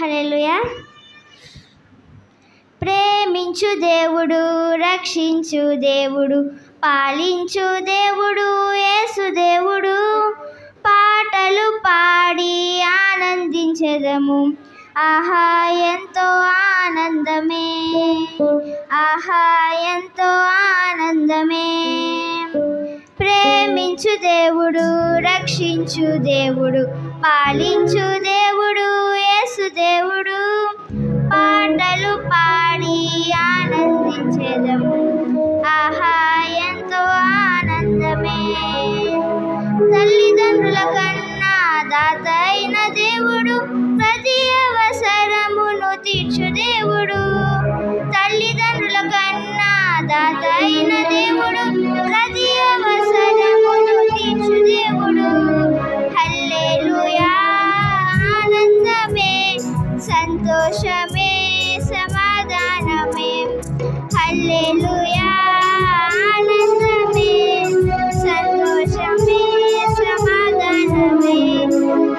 హల్లెలూయా. ప్రేమించు దేవుడు, రక్షించు దేవుడు, పాలించు దేవుడు యేసు దేవుడు. పాటలు పాడి ఆనందించెదము, ఆహా ఎంతో ఆనందమే, ఆహా ఎంతో ఆనందమే. ప్రేమించు దేవుడు, రక్షించు దేవుడు, పాలించు దేవుడు యేసు దేవుడు. పాటలు పాడి ఆనందించెదము, ఆహా ఎంతో ఆనందమే. తల్లిదండ్రుల కన్నా దాత అయిన దేవుడు, ప్రతి అవసరమును తీర్చు దేవుడు. తల్లిదండ్రుల కన్నా దాత అయిన దేవుడు, ప్రతి అవసరమును తీర్చు దేవుడు. హల్లెలూయా, ఆనందమే, సంతోషమే, సమాధానమే. హల్లెలూయా, ఆనందమే, సంతోషమే, సమాధానమే.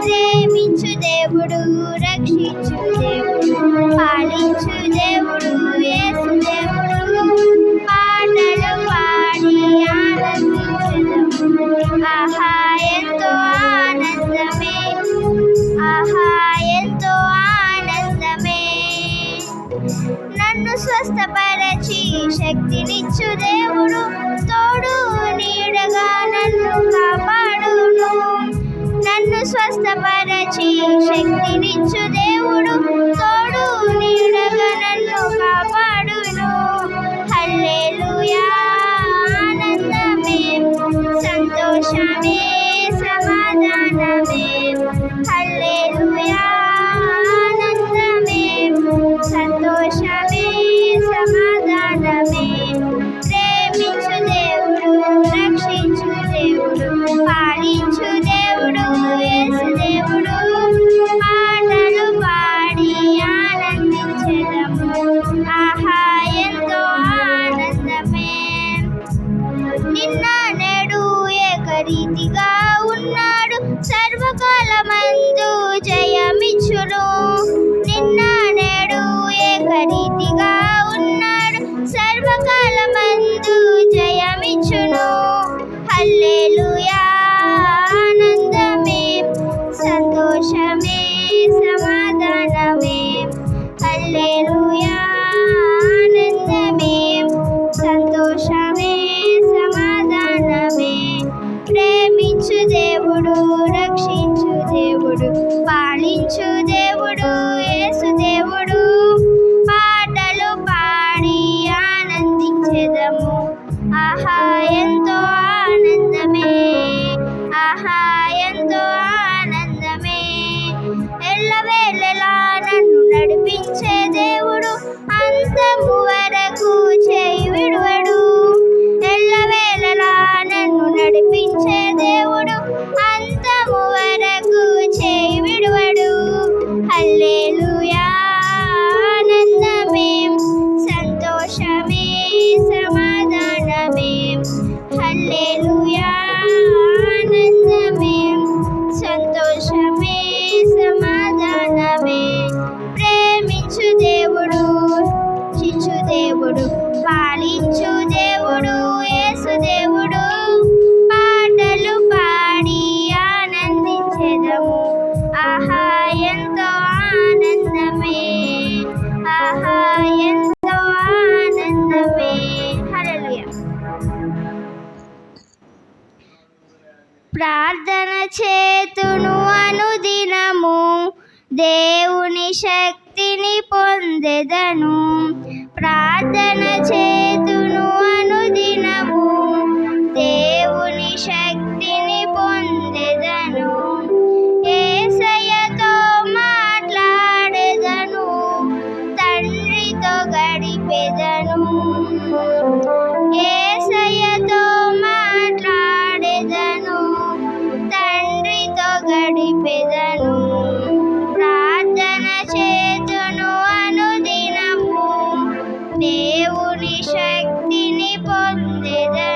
ప్రేమించు దేవుడు, రక్షించు దేవుడు, పాలించు దేవుడు యేసు దేవుడు. పాటలు పాడి ఆనందించెదము, ఆహా ఎంతో ఆనందమే, ఆహా ఎంతో ఆనందమే. నన్ను స్వస్థపరచి శక్తినిచ్చు దేవుడు, తోడు నీడగా నన్ను కాపాడును. నన్ను స్వస్థపరచి శక్తినిచ్చు దేవుడు, తోడు నీడగా నన్ను కాపాడును. హల్లెలూయా, ఆనందమే, సంతోషమే, సమాధానమే. హల్లెలూయా, ఆనందమే, సంతోషమే, సమాధానమే. ప్రేమించు దేవుడు, రక్షించు దేవుడు, పాలించు దేవుడు యేసు దేవుడు. పాటలు పాడి ఆనందించెదము, ఆహా ఎంతో ఆనందమే. నిన్న నేడు ఏకరీతిగా ఉన్నాడు, సర్వకాలమందు జయమిచ్చును. నిన్న నేడు ఏకరీతిగా ఉన్నాడు, సర్వకాలమందు జయమిచ్చును. హల్లెలూయా, ఆనందమే, సంతోషమే, సమాధానమే. హల్లెలూయా, ఆనందమే, సంతోషమే, సమాధానమే. ప్రేమించు దేవుడు, రక్షించు దేవుడు, పాలించు దేవుడు యేసు దేవుడు. పాటలు పాడి ఆనందించెదము, ఆహా ఎంతో ఆనందమే, ఆహా ఎంతో ఆనందమే. ఎల్లవేళలా నన్ను నడిపించే దేవుడు, అంతము వరకు చేయి విడువడు. ఎల్లవేళలా నన్ను నడిపించే దేవుడు, అంతము వరకు చేయి విడువడు. హల్లెలూయా, ఆనందమే, సంతోషమే, సమాధానమే. హల్లెలూయా, ఆనందమే, సంతోషమే, సమాధానమే. ప్రేమించు దేవుడు, రక్షించు దేవుడు, పాలించు దేవుడు యేసు దేవుడు. పాటలు పాడి ఆనందించెదము, ఆహా ఎంతో ఆనందమే, ఆహా ఎంతో ఆనందమే. హల్లెలూయా. ప్రార్థన చేతును అనుదినము, దేవుని శక్తిని పొందెదను. ప్రార్థన చేతును అనుదినము, దేవుని శక్తిని పొందెదను. యేసయ్యతో మాట్లాడెదను, తండ్రితో గడిపెదను. యేసయ్యతో మాట్లాడెదను, తండ్రితో గడిపెదను. ప్రార్థన చేతును అనుదినము, దేవుని శక్తిని పొందెదను.